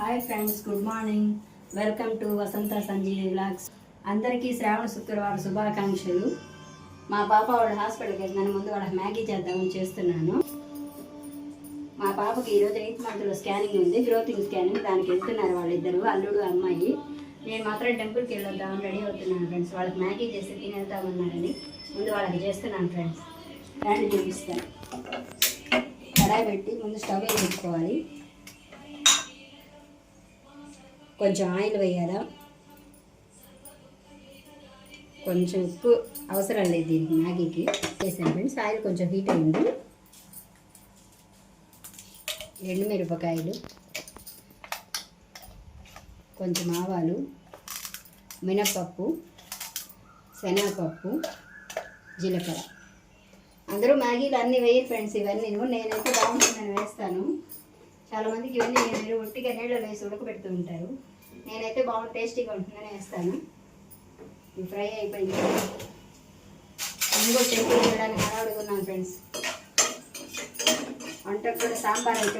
Hi friends, good morning. Welcome to Vasantha Sanjeevi vlogs. అందరికీ శ్రావణ శుక్రవారం శుభాకాంక్షలు. మా పాప వాళ్ళ హాస్పిటల్కి వెళ్తున్నాను. ముందు వాళ్ళకి మ్యాగీ చేద్దామని చేస్తున్నాను. మా పాపకి ఈరోజు 8th మంత్లో స్కానింగ్ ఉంది, గ్రోతింగ్ స్కానింగ్. దానికి వెళ్తున్నారు వాళ్ళిద్దరు, అల్లుడు అమ్మాయి. నేను మాత్రం టెంపుల్కి వెళ్ళొద్దామని రెడీ అవుతున్నాను ఫ్రెండ్స్. వాళ్ళకి మ్యాగీ చేసి తిని వెళ్తామన్నారని ముందు వాళ్ళకి చేస్తున్నాను ఫ్రెండ్స్. దాన్ని చూపిస్తాను. కడాయి పెట్టి ముందు స్టవ్ వేసుకోవాలి. కొంచెం ఆయిల్ వేయాలా, కొంచెం ఉప్పు అవసరం లేదు దీనికి, మ్యాగీకి చేసాను ఫ్రెండ్స్. ఆయిల్ కొంచెం హీట్ అయింది. ఎండుమిరపకాయలు, కొంచెం ఆవాలు, మినప్పప్పు, శనగపప్పు, జీలకర్ర. అందరూ మ్యాగీలు అన్నీ వేయరు ఫ్రెండ్స్. ఇవన్నీ నేనైతే బాగుంటుందని వేస్తాను. చాలామందికి ఇవన్నీ మీరు ఒట్టిగా నీళ్ళు వేసి ఉడకబెడుతూ ఉంటారు. నేనైతే టేస్టీగా ఉంటుందని వేస్తాను. ఇవి ఫ్రై అయిపోయింది. ఇంకో టెంపుల్ చేయడానికి హడావుడుకున్నాను ఫ్రెండ్స్. వంటకు కూడా సాంబార్ అయితే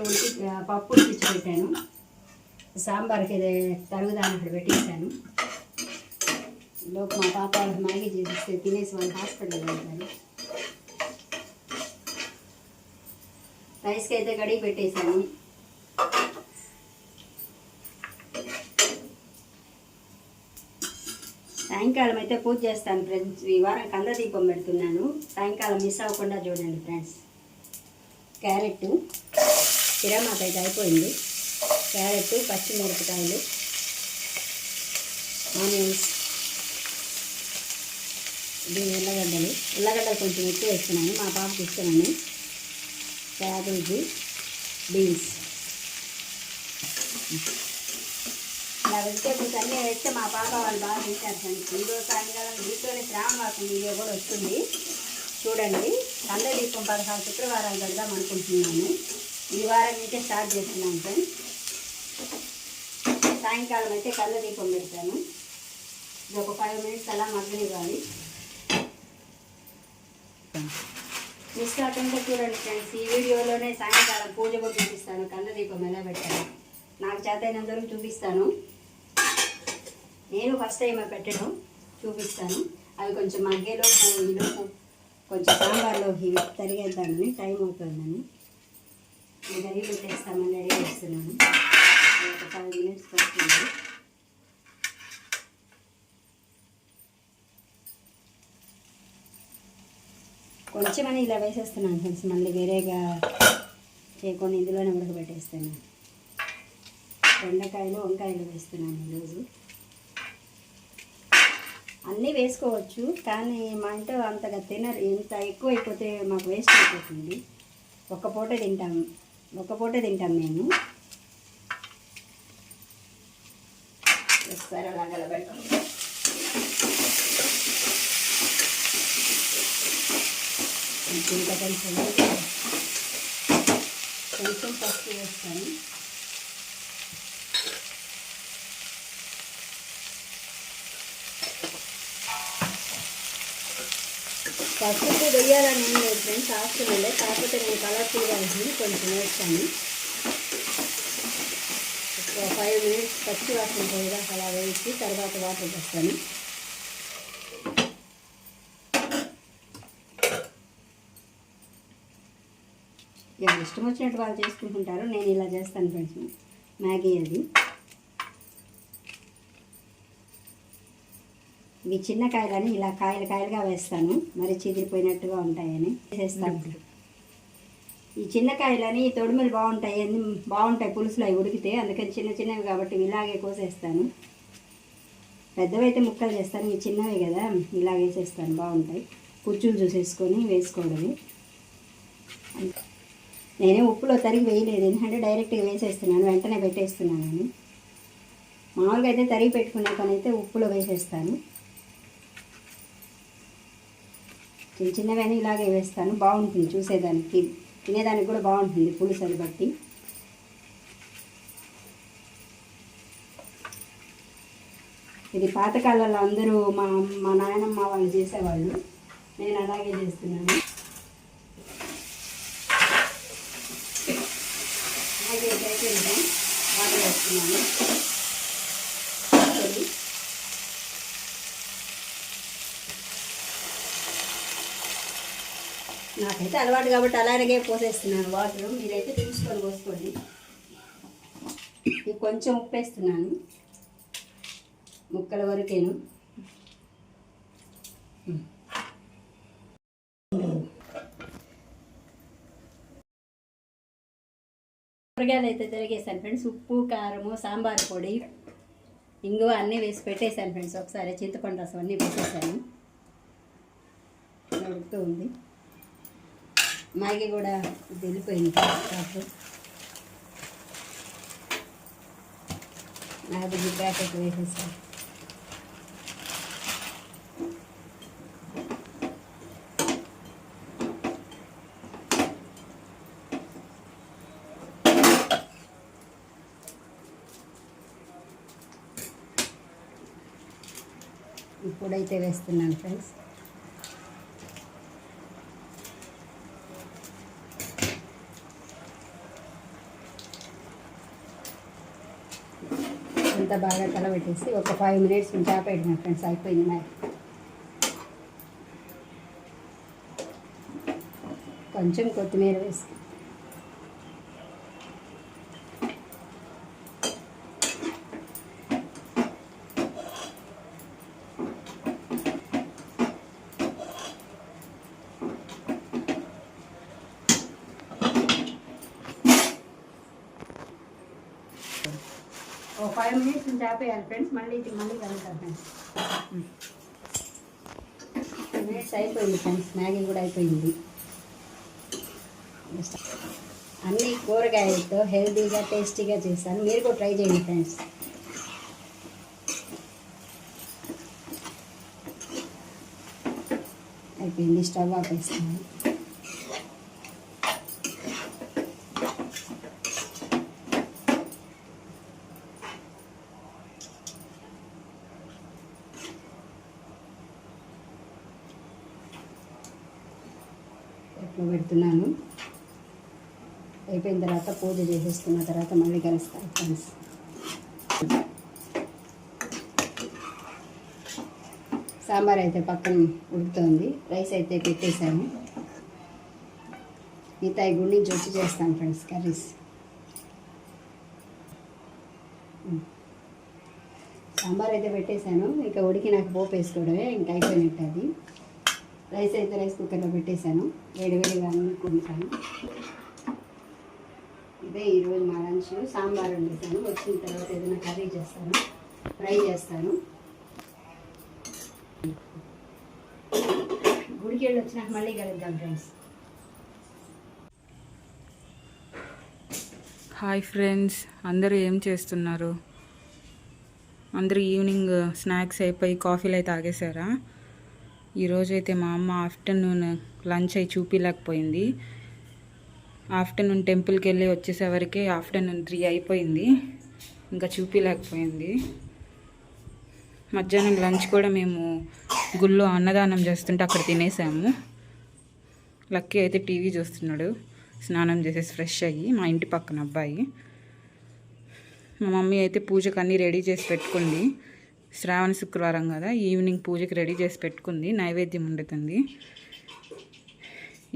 పప్పు ఉడికించి పెట్టాను. సాంబార్కి ఇది తరుగుదాన్ని ఇక్కడ పెట్టేశాను. లోపు మా పాప వాళ్ళకి మ్యాగీ చేసిస్తే తినేసి వాళ్ళు హాస్పిటల్కి వెళ్తారు. రైస్కి అయితే కడిగి పెట్టేశాను. సాయంకాలం అయితే పూజ చేస్తాను ఫ్రెండ్స్. ఈ వారం కంద దీపం పెడుతున్నాను. సాయంకాలం మిస్ అవ్వకుండా చూడండి ఫ్రెండ్స్. క్యారెట్ తిరమాత అయితే అయిపోయింది. క్యారెట్, పచ్చిమిరపకాయలు, ఆనియన్స్, ఉల్లగడ్డలు కొంచెం ఎక్కువ వేస్తున్నాను, మా పాపకి ఇస్తున్నాను. క్యాబేజీ, బీన్స్, ఇలా వెజిటేబుల్స్ అన్నీ వేస్తే మా పాప వాళ్ళు బాగా తింటారు ఫ్రెండ్స్. ఈరోజు సాయంకాలం దీంట్లోనే శ్రావణవాసం వీడియో కూడా వస్తుంది చూడండి. కంద దీపం 16 శుక్రవారాలు పెడదాం అనుకుంటున్నాను. ఈ వారం నుంచే స్టార్ట్ చేస్తున్నాను ఫ్రెండ్స్. సాయంకాలం అయితే కంద దీపం పెడతాను. ఇది ఒక 5 minutes అలా మగ్గనివ్వాలి. మిస్ కాకుండా చూడండి ఫ్రెండ్స్. ఈ వీడియోలోనే సాయంకాలం పూజ కూడా చూపిస్తాను. కంద దీపం ఎలా పెట్టాను నాకు చేతైనంత వరకు చూపిస్తాను. నేను ఫస్ట్ టైం పెట్టడం చూపిస్తాను. అవి కొంచెం మగ్గేలోపు ఈలోపు కొంచెం సాంబార్లోకి తరిగేద్దామని, టైం అవుతుందని రెడీ పెట్టేస్తామని రెడీ చేస్తున్నాను. ఒక 5 minutes పడుతుంది. కొంచెమని ఇలా వేసేస్తున్నాను ఫ్రెండ్స్. మళ్ళీ వేరేగా చేయకుండా ఇందులోనే ఉడకబెట్టేస్తాను. బెండకాయలు, వంకాయలు వేస్తున్నాను ఈరోజు. అన్నీ వేసుకోవచ్చు, కానీ మా ఇంట్లో అంతగా తినరు. ఎంత ఎక్కువ అయిపోతే మాకు వేస్ట్ అయిపోతుంది. ఒక్క పూటే తింటాం మేము. ఒకసారి అలా కలబెడతాం. ఇంకా కొంచెం పసుపు వేస్తాను. పసుపు వేయాలని ఏం లేదు ఫ్రెండ్స్, ఆప్షనలే. కాకపోతే నేను కలర్ఫుల్గా ఉంటుంది కొంచెం వేస్తాను. ఒక 5 minutes పచ్చి వాసన పోయిగా అలా వేసి తర్వాత వాటర్ వేస్తాను. ఎవరు ఇష్టం వచ్చినట్టు వాళ్ళు చేసుకుంటుంటారు. నేను ఇలా చేస్తాను ఫ్రెండ్స్. మ్యాగీ అది. ఇవి చిన్న కాయలని ఇలా కాయలుగా వేస్తాను, మరి చిదిరిపోయినట్టుగా ఉంటాయని వేసేస్తాను. ఈ చిన్న కాయలని తొడిమలు బాగుంటాయి పులుసులు అవి ఉడికితే. అందుకని చిన్నవి కాబట్టి ఇలాగే కోసేస్తాను. పెద్దవైతే ముక్కలు చేస్తాను, ఇవి చిన్నవి కదా ఇలా వేసేస్తాను. బాగుంటాయి. పుచ్చులు చూసేసుకొని వేసుకోవడమే. నేనే ఉప్పులో తరిగి వేయలేదు, ఎందుకంటే డైరెక్ట్గా వేసేస్తున్నాను, వెంటనే పెట్టేస్తున్నాను. మామూలుగా అయితే తరిగి పెట్టుకునే పని అయితే ఉప్పులో వేసేస్తాను. చిన్నవైనా ఇలాగే వేస్తాను. బాగుంటుంది చూసేదానికి, తినేదానికి కూడా బాగుంటుంది పులుసు అది బట్టి. ఇది పాతకాలంలో అందరూ మా నాయనమ్మ వాళ్ళు చేసేవాళ్ళు. నేను అలాగే చేస్తున్నాను. అయిపోయింది. వాటర్ వేస్తున్నాను. నాకైతే అలవాటు కాబట్టి అలాగే పోసేస్తున్నాను వాటర్. మీరైతే చూసుకొని పోసుకోండి. కొంచెం ఉప్పు వేస్తున్నాను, ముక్కల వరకేను. కూరగాయలు అయితే తిరిగేసాను ఫ్రెండ్స్. ఉప్పు, కారము, సాంబార్ పొడి, ఇంగువ అన్నీ వేసి పెట్టేశాను ఫ్రెండ్స్. ఒకసారి చింతపండు రసం అన్నీ పెట్టేశాను. ఉడుకుతూ ఉంది. మ్యాగీ కూడా వెళ్ళిపోయింది. మ్యాగీ ప్యాకెట్ వేసేసాను. ఇప్పుడైతే వేస్తున్నాను ఫ్రెండ్స్. అంతా బాగా కలబెట్టేసి ఒక 5 minutes చాపెట్టిన ఫ్రెండ్స్. అయిపోయింది మ్యాగీ. కొంచెం కొత్తిమీర వేసి ఓ 5 minutes చాపేయాలి ఫ్రెండ్స్. మళ్ళీ కలుగుతాను ఫ్రెండ్స్. 5 minutes అయిపోయింది ఫ్రెండ్స్. మ్యాగీ కూడా అయిపోయింది. అన్ని కూరగాయలతో హెల్తీగా టేస్టీగా చేశాను. మీరు కూడా ట్రై చేయండి ఫ్రెండ్స్. అయిపోయింది. స్టవ్ ఆపేస్తాను. ఎట్లా పెడుతున్నాను. అయిపోయిన తర్వాత పూజ చేసేసుకున్న తర్వాత మళ్ళీ కలుస్తాను ఫ్రెండ్స్. సాంబార్ అయితే పక్కన ఉడుకుతుంది. రైస్ అయితే పెట్టేశాను. మిగతా గుడి నుంచి వచ్చి చేస్తాను ఫ్రెండ్స్ కర్రీస్. సాంబార్ అయితే పెట్టేశాను. ఇంకా ఉడికి నాకు పోపు వేసుకోవడమే ఇంకా అయిపోయినట్టు. అది రైస్ అయితే రైస్ కుక్కర్లో పెట్టేశాను. వేడివేడిగా అనుకుంటాను. ఇదే ఈరోజు మా లంచ్. సాంబార్ వండేసాను. వచ్చిన తర్వాత ఏదైనా కర్రీ చేస్తాను, ఫ్రై చేస్తాను. గుడికి వెళ్ళి వచ్చినాక మళ్ళీ కలుద్దాం ఫ్రెండ్స్. హాయ్ ఫ్రెండ్స్, అందరూ ఏం చేస్తున్నారు? అందరూ ఈవినింగ్ స్నాక్స్ అయిపోయి కాఫీలు అయితే తాగేశారా? ఈరోజైతే మా అమ్మ ఆఫ్టర్నూన్ లంచ్ అయి చూపించలేకపోయింది. ఆఫ్టర్నూన్ టెంపుల్కి వెళ్ళి వచ్చేసేవరకే ఆఫ్టర్నూన్ 3 అయిపోయింది. ఇంకా చూపించలేకపోయింది. మధ్యాహ్నం లంచ్ కూడా మేము గుళ్ళో అన్నదానం చేస్తుంటే అక్కడ తినేసాము. లక్కీ అయితే టీవీ చూస్తున్నాడు స్నానం చేసేసి ఫ్రెష్ అయ్యి. మా ఇంటి పక్కన అబ్బాయి. మా మమ్మీ అయితే పూజకు అన్నీ రెడీ చేసి పెట్టుకుంది. శ్రావణ శుక్రవారం కదా, ఈవినింగ్ పూజకి రెడీ చేసి పెట్టుకుంది. నైవేద్యం వండుతుంది.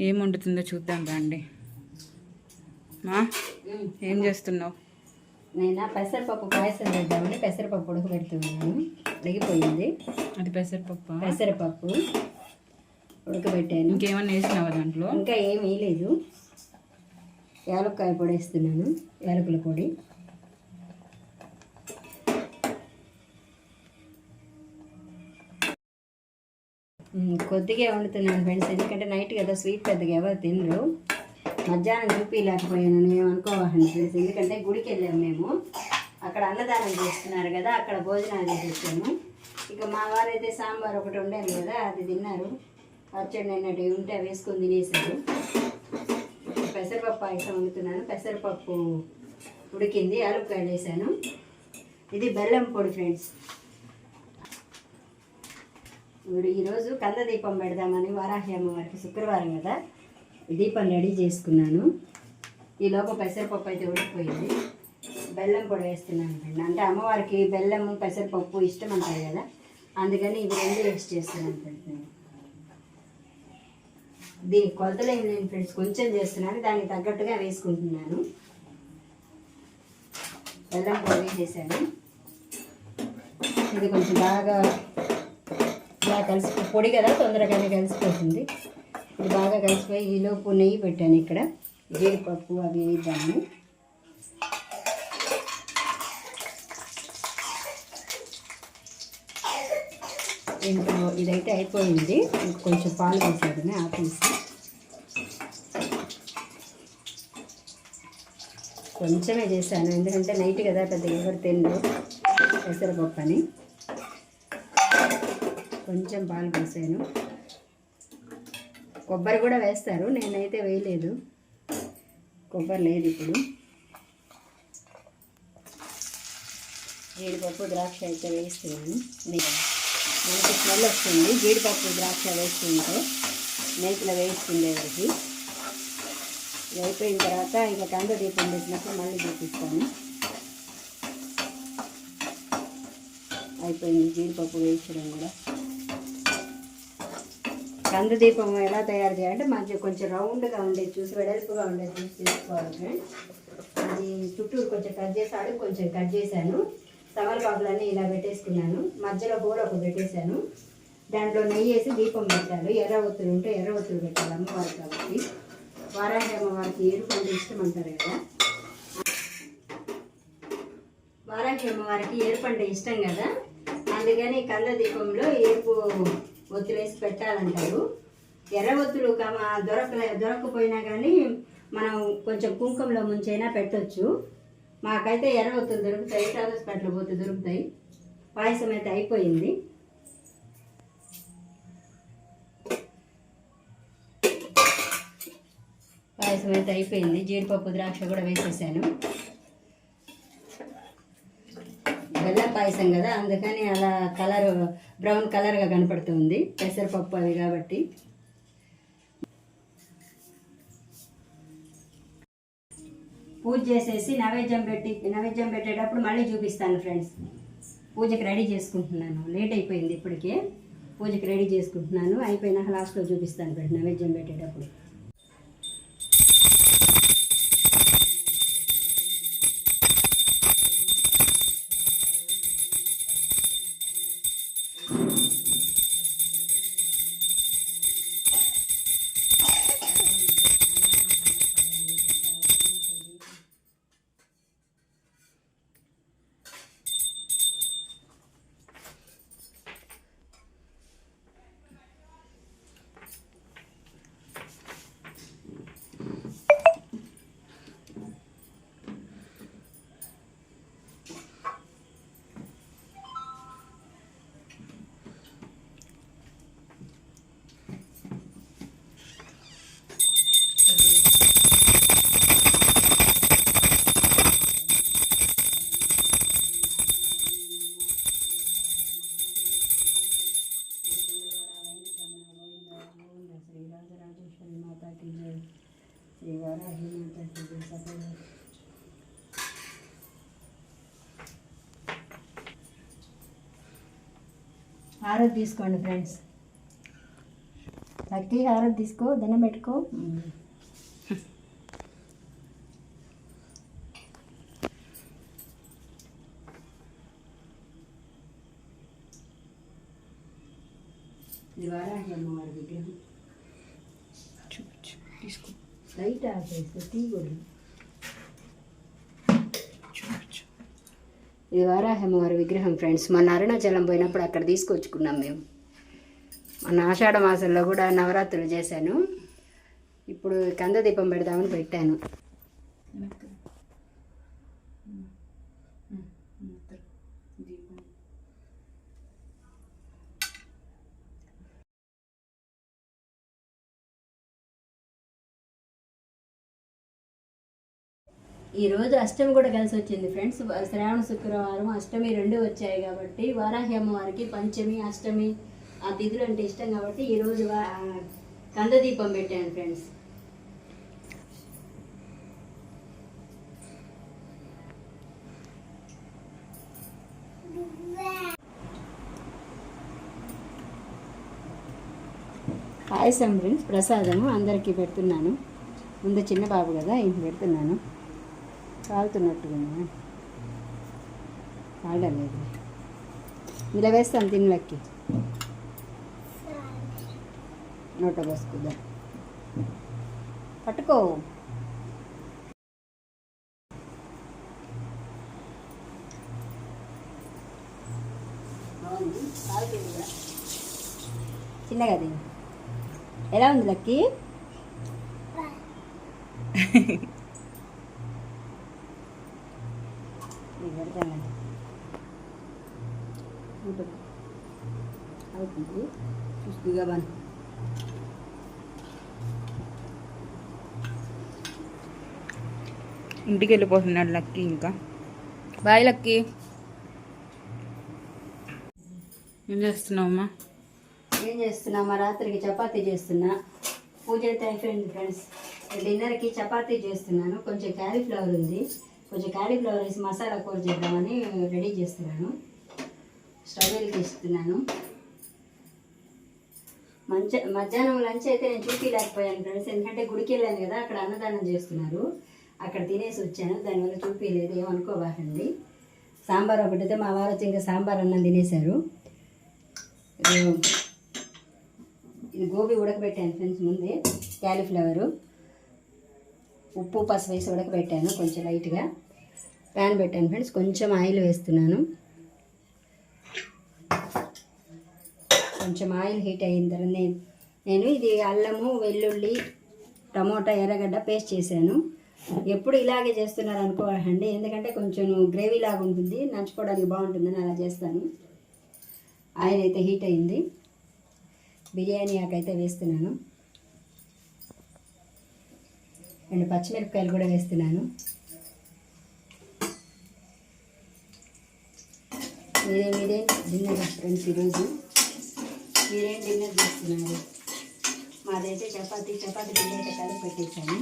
ఏం వండుతుందో చూద్దాం రండి. మా ఏం చేస్తున్నావు? నేను పెసరపప్పు పాయసం చేద్దామని పెసరపప్పు ఉడకబెడుతున్నాను. ఉడికిపోయింది. అది పెసరపప్పు ఉడకబెట్టాను. ఇంకేమన్నా వేసినావా దాంట్లో? ఇంకా ఏం వేయలేదు. యాలక్కాయ పొడి వేస్తున్నాను, యాలకుల పొడి. కొద్దిగా వండుతున్నాను ఫ్రెండ్స్. ఎందుకంటే నైట్ కదా, స్వీట్ పెద్దగా ఎవరు తినరు. మధ్యాహ్నం చూపించలేకపోయాను నేను అనుకోవాలండి ఫ్రెండ్స్. ఎందుకంటే గుడికి వెళ్ళాము మేము. అక్కడ అన్నదానం చేస్తున్నారు కదా, అక్కడ భోజనాలు చేసేసాము. ఇక మా వారైతే సాంబార్ ఒకటి ఉండాలి కదా, అది తిన్నారు. పచ్చడి నిన్నటి ఉంటే వేసుకొని తినేసారు. పెసరపప్పు పాయసం వండుతున్నాను. పెసరపప్పు ఉడికింది, యాలక్కాయలు వేసాను. ఇది బెల్లం పొడి ఫ్రెండ్స్. ఈరోజు కంద దీపం పెడదామని వారాహి అమ్మవారికి శుక్రవారం కదా, దీపం రెడీ చేసుకున్నాను. ఈలోపు పెసరపప్పు అయితే ఉడికిపోయింది. బెల్లం పొడి వేస్తున్నాను ఫ్రెండ్. అంటే అమ్మవారికి బెల్లము పెసరపప్పు ఇష్టం అంటారు కదా, అందుకని ఇవి రెండు వేస్ట్ చేస్తున్నాను ఫ్రెండ్. నేను దీనికి కొలతలు ఏమి లేని ఫ్రెండ్స్, కొంచెం చేస్తున్నాను, దానికి తగ్గట్టుగా వేసుకుంటున్నాను. బెల్లం పొడి వేసేసాను. ఇది కొంచెం బాగా ఇలా కలిసి పొడి కదా, తొందరగానే కలిసిపోతుంది. ఇది బాగా కలిసిపోయి ఈలోపు నెయ్యి పెట్టాను. ఇక్కడ జీడిపప్పు అవి వేద్దాము. ఇంట్లో ఇదైతే అయిపోయింది. కొంచెం పాలు వేసాను ఆపేసి. కొంచెమే చేశాను, ఎందుకంటే నైట్ కదా పెద్దగా ఎవరు తినరు పెసరపప్పు అని. కొంచెం పాలు పోసాను. కొబ్బరి కూడా వేస్తారు, నేనైతే వేయలేదు, కొబ్బరి లేదు. ఇప్పుడు జీడిపప్పు ద్రాక్ష అయితే వేస్తున్నాను. మంచి స్మెల్ వస్తుంది జీడిపప్పు ద్రాక్ష వేస్తుంటే, నేతిలో వేస్తుండే వారికి. ఇది అయిపోయిన తర్వాత ఇక కంద దీపం వేసినప్పుడు మళ్ళీ చూపిస్తాను. అయిపోయింది జీడిపప్పు వేయించడం కూడా. కంద దీపం ఎలా తయారు చేయాలంటే మంచిగా కొంచెం రౌండ్గా ఉండేది చూసి, వెడల్పుగా ఉండేది చూసి తీసుకోవాలి ఫ్రెండ్. అది చుట్టూరు కొంచెం కట్ చేసి, అడుగు కొంచెం కట్ చేశాను. తమలపాకులన్నీ ఇలా పెట్టేసుకున్నాను. మధ్యలో హోల్ ఒకటి పెట్టేశాను. దాంట్లో నెయ్యి వేసి దీపం పెట్టాలి. ఎర్ర ఒత్తులు ఉంటే ఎర్ర ఒత్తులు పెట్టాలి అమ్మవారికి. కాబట్టి వారాహి అమ్మవారికి ఎరుపు అంటే ఇష్టం అంటారు కదా, వారాహి అమ్మవారికి ఎరుపు అంటే ఇష్టం కదా, అందుకని కంద దీపంలో ఎరుపు ఒత్తులు వేసి పెట్టాలంటారు. ఎర్ర ఒత్తులు దొరకకపోయినా కానీ మనం కొంచెం కుంకుమలో ముంచైనా పెట్టచ్చు. మాకైతే ఎర్ర ఒత్తులు దొరుకుతాయి, టాదోస్పేటలో పోతే దొరుకుతాయి. పాయసం అయితే అయిపోయింది. పాయసం అయితే అయిపోయింది. జీడిపప్పు ద్రాక్ష కూడా వేసేసాను. బెల్లం పాయసం కదా, అందుకని అలా కలర్ బ్రౌన్ కలర్గా కనపడుతుంది, పెసరపప్పు అవి కాబట్టి. పూజ చేసేసి నైవేద్యం పెట్టేటప్పుడు మళ్ళీ చూపిస్తాను ఫ్రెండ్స్. పూజకి రెడీ చేసుకుంటున్నాను, లేట్ అయిపోయింది ఇప్పటికే. పూజకి రెడీ చేసుకుంటున్నాను, అయిపోయినాక లాస్ట్లో చూపిస్తాను ఫ్రెండ్స్ నైవేద్యం పెట్టేటప్పుడు. హారతి తీసుకోండి ఫ్రెండ్స్. లక్కీ హారతి తీసుకో, దండం పెట్టుకో. ఇది వారాహి అమ్మవారి విగ్రహం. తీసుకో, లైట్ ఆఫ్ చేస్తే తీయకూడదు. ఇది వారాహి అమ్మవారి విగ్రహం ఫ్రెండ్స్. మొన్న అరుణాచలం పోయినప్పుడు అక్కడ తీసుకొచ్చుకున్నాం మేము. మొన్న ఆషాఢ మాసంలో కూడా నవరాత్రులు చేశాను. ఇప్పుడు కంద దీపం పెడదామని పెట్టాను. ఈరోజు అష్టమి కూడా కలిసి వచ్చింది ఫ్రెండ్స్. శ్రావణ శుక్రవారం అష్టమి రెండు వచ్చాయి కాబట్టి వారాహి అమ్మవారికి పంచమి అష్టమి ఆ తిథులు అంటే ఇష్టం కాబట్టి ఈరోజు కంద దీపం పెట్టాను ఫ్రెండ్స్. పాయసం ఫ్రెండ్స్, ప్రసాదము అందరికీ పెడుతున్నాను. ముందు చిన్న బాబు కదా, ఇంక పెడుతున్నాను. కాలుతున్నట్టుగా కాలలేదు. ఇలా వేస్తాను తిన్నలకి. నోట పోసుకుందాం. పట్టుకో. బాగుంది, కాలుతుంది కూడా. చిన్నగా తిని ఎలా ఉంది లక్కీ? పెడతానండి. అవుతుంది చూస్తుగా బాగా. ఇంటికి వెళ్ళిపోతున్నాడు లక్కీ. ఇంకా బాయ్ లక్కీ. ఏం చేస్తున్నావమ్మా? ఏం చేస్తున్నామా? రాత్రికి చపాతీ చేస్తున్నా. పూజ అయితే అయిపోయింది ఫ్రెండ్స్. డిన్నర్కి చపాతీ చేస్తున్నాను. కొంచెం క్యాలీఫ్లవర్ ఉంది, కొంచెం క్యాలీఫ్లవర్ వేసి మసాలా కూర చేద్దామని రెడీ చేస్తున్నాను. స్టవ్ వెలిగిస్తున్నాను. మధ్యాహ్నం లంచ్ అయితే నేను చూపించలేకపోయాను ఫ్రెండ్స్, ఎందుకంటే గుడికి వెళ్ళాను కదా, అక్కడ అన్నదానం చేస్తున్నారు. అక్కడ తినేసి వచ్చాను, దానివల్ల చూపించలేదు, ఏమనుకోబాకండి. సాంబార్ ఒకటితే మా వారు వచ్చి ఇంకా సాంబార్ అన్నం తినేశారు. ఇది గోబీ ఉడకబెట్టాను ఫ్రెండ్స్ ముందే. క్యాలీఫ్లవరు ఉప్పు పసుపు వేసి ఉడకబెట్టాను కొంచెం లైట్గా. ప్యాన్ పెట్టాను ఫ్రెండ్స్, కొంచెం ఆయిల్ వేస్తున్నాను. కొంచెం ఆయిల్ హీట్ అయిన తర్వాత నేను ఇది అల్లము, వెల్లుల్లి, టమోటా, ఎర్రగడ్డ పేస్ట్ చేశాను. ఎప్పుడు ఇలాగే చేస్తున్నారు అనుకోవాలండి, ఎందుకంటే కొంచెం గ్రేవీ లాగా ఉంటుంది, నంచుకోవడానికి బాగుంటుందని అలా చేస్తాను. ఆయిల్ అయితే హీట్ అయింది. బిర్యానీ ఆకైతే వేస్తున్నాను. 2 పచ్చిమిరపకాయలు కూడా వేస్తున్నాను. మీరేం డిన్నర్ ఫ్రెండ్స్ ఈరోజు? మీరేం డిన్నర్ చేస్తున్నారు? మాదైతే చపాతీ పిండి అయితే కలిపి పెట్టేసాను.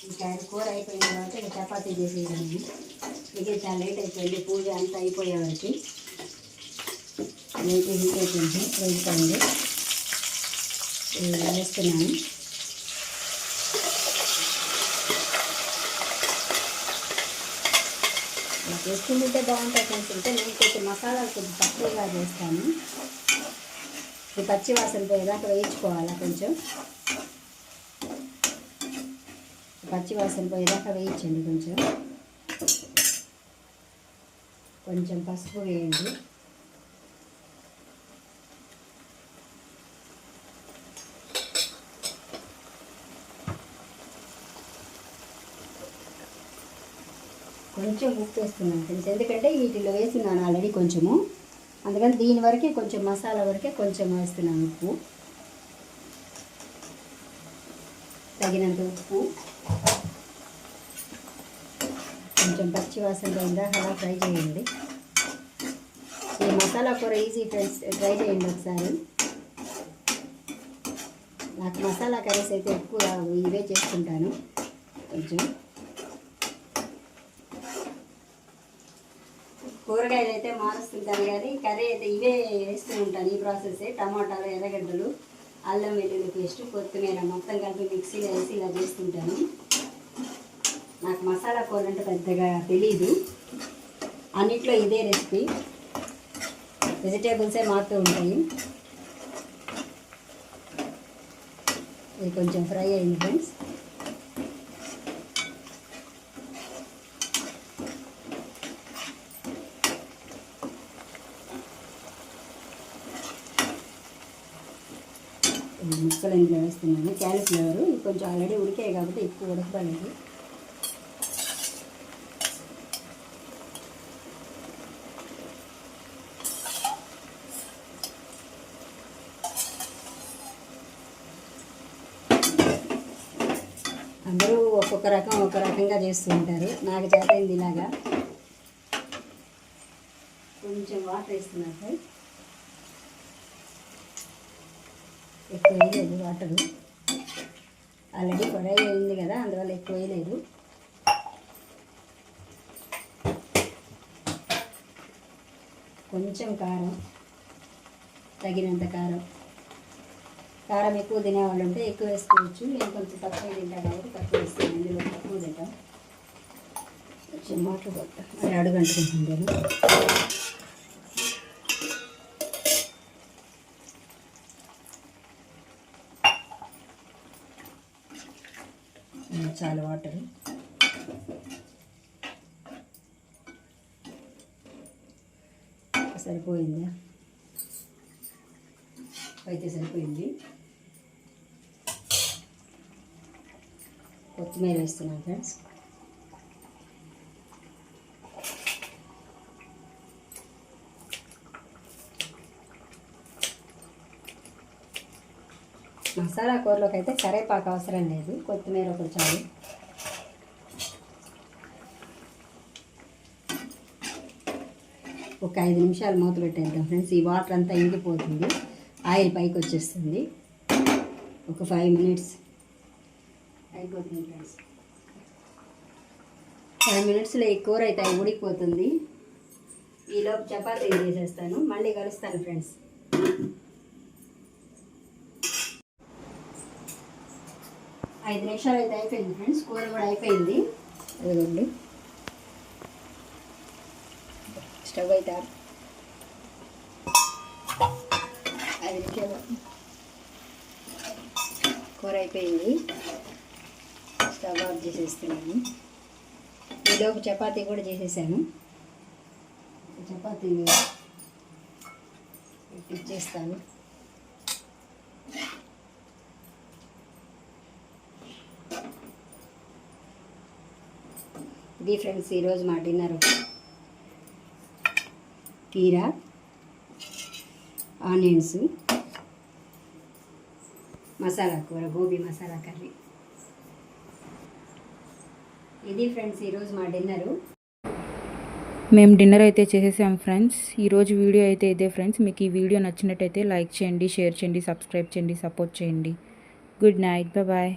ఇంకా కూర అయిపోయిన తర్వాత ఇక చపాతీ చేసేదాన్ని. ఇక చాలా లేట్ అయిపోయింది, పూజ అంతా అయిపోయే వరకు. అయితే హీట్ అయిపోయింది, వేసుకోండి. వేస్తున్నాను. ఇలా చేసుకుంటుంటే బాగుంటుంది అనుకుంటే నేను కొంచెం మసాలాలు కొంచెం తక్కువగా చేస్తాను. ఈ పచ్చి వాసన పోయేదాకా వేయించుకోవాలి. పచ్చి వాసన పోయేదాకా వేయించండి. కొంచెం పసుపు వేయండి. కొంచెం ఉప్పు వేస్తున్నాను ఫ్రెండ్స్, ఎందుకంటే వీటిలో వేస్తున్నాను ఆల్రెడీ కొంచెము, అందుకని దీని వరకే కొంచెం మసాలా వరకే కొంచెం వేస్తున్నాను ఉప్పు. తగినంత ఉప్పు. కొంచెం పచ్చి వాసన పోయిందా అలా ఫ్రై చేయండి. ఈ మసాలా కూర ఈజీ ఫ్రెండ్స్, ట్రై చేయండి ఒకసారి. నాకు మసాలా కర్రీస్ అయితే ఎక్కువ ఇవే చేసుకుంటాను. కొంచెం కూరగాయలు అయితే మారుస్తుంటాను, కానీ కర్రీ అయితే ఇవే వేస్తూ ఉంటాను. ఈ ప్రాసెస్ టమాటాలు, ఎర్రగడ్డలు, అల్లం వెల్లుల్లి పేస్ట్, కొత్తిమీర మొత్తం కలిపి మిక్సీలో వేసి ఇలా చేస్తుంటాను. నాకు మసాలా కూర అంటే పెద్దగా తెలీదు, అన్నిట్లో ఇదే రెసిపీ. వెజిటేబుల్సే మారుతూ ఉంటాయి. ఇది కొంచెం ఫ్రై అయింది ఫ్రెండ్స్. ముక్కలు ఇందులో వేస్తున్నాను. క్యాలీఫ్లవర్ కొంచెం ఆల్రెడీ ఉడికాయి కాబట్టి ఎక్కువ ఉడకలేదు. అందరూ ఒక్కొక్క రకంగా చేస్తూ ఉంటారు. నాకు చేతైంది ఇలాగా. కొంచెం వాటర్ వేస్తున్నాను సార్, ఎక్కువ వేయలేదు వాటరు. ఆల్రెడీ ఫ్రై అయింది కదా, అందువల్ల ఎక్కువ వేయలేదు. కొంచెం కారం, తగినంత కారం. కారం ఎక్కువ తినేవాళ్ళు ఉంటే ఎక్కువ వేసుకోవచ్చు. నేను కొంచెం తక్కువ తింటాను కాబట్టి తక్కువ వేస్తాను. ఇందులో తక్కువ తింటాం. కొంచెం వాటర్ పోతా, అది అడుగంటుకుంటుంది. చాలా వాటర్ సరిపోయిందా? అయితే సరిపోయింది. కొత్తిమీర వేస్తున్నాను ఫ్రెండ్స్. మసాలా కూరలోకి అయితే కరివేపాకు అవసరం లేదు, కొత్తిమీర ఒకటి చాలు. ఒక 5 నిమిషాలు మూత పెట్టేద్దాం ఫ్రెండ్స్. ఈ వాటర్ అంతా ఇంగిపోతుంది, ఆయిల్ పైకి వచ్చేస్తుంది. ఒక 5 మినిట్స్ అయిపోతుంది ఫ్రెండ్స్. 5 మినిట్స్లో ఈ కూర అయితే ఉడికిపోతుంది. ఈలోపు చపాతీలు చేసేస్తాను, మళ్ళీ కలుస్తాను ఫ్రెండ్స్. 5 నిమిషాలు అయితే అయిపోయింది ఫ్రెండ్స్. కూర కూడా అయిపోయింది. అదిగోండి, స్టవ్ అయితే 5 నిమిషాలు కూర అయిపోయింది. స్టవ్ ఆఫ్ చేసేస్తున్నాను. ఈలోపు చపాతీ కూడా చేసేసాను. చపాతీ ఇచ్చేస్తాను. ఇది ఫ్రెండ్స్ ఈరోజు మా డిన్నర్. కీరా, ఆనియన్స్, మసాలా కూర, గోబీ మసాలా కర్రీ. ఇది ఫ్రెండ్స్ ఈరోజు మా డిన్నరు. మేము డిన్నర్ అయితే చేసేసాం ఫ్రెండ్స్. ఈరోజు వీడియో అయితే ఇదే ఫ్రెండ్స్. మీకు ఈ వీడియో నచ్చినట్టయితే లైక్ చేయండి, షేర్ చేయండి, సబ్స్క్రైబ్ చేయండి, సపోర్ట్ చేయండి. Good night, bye.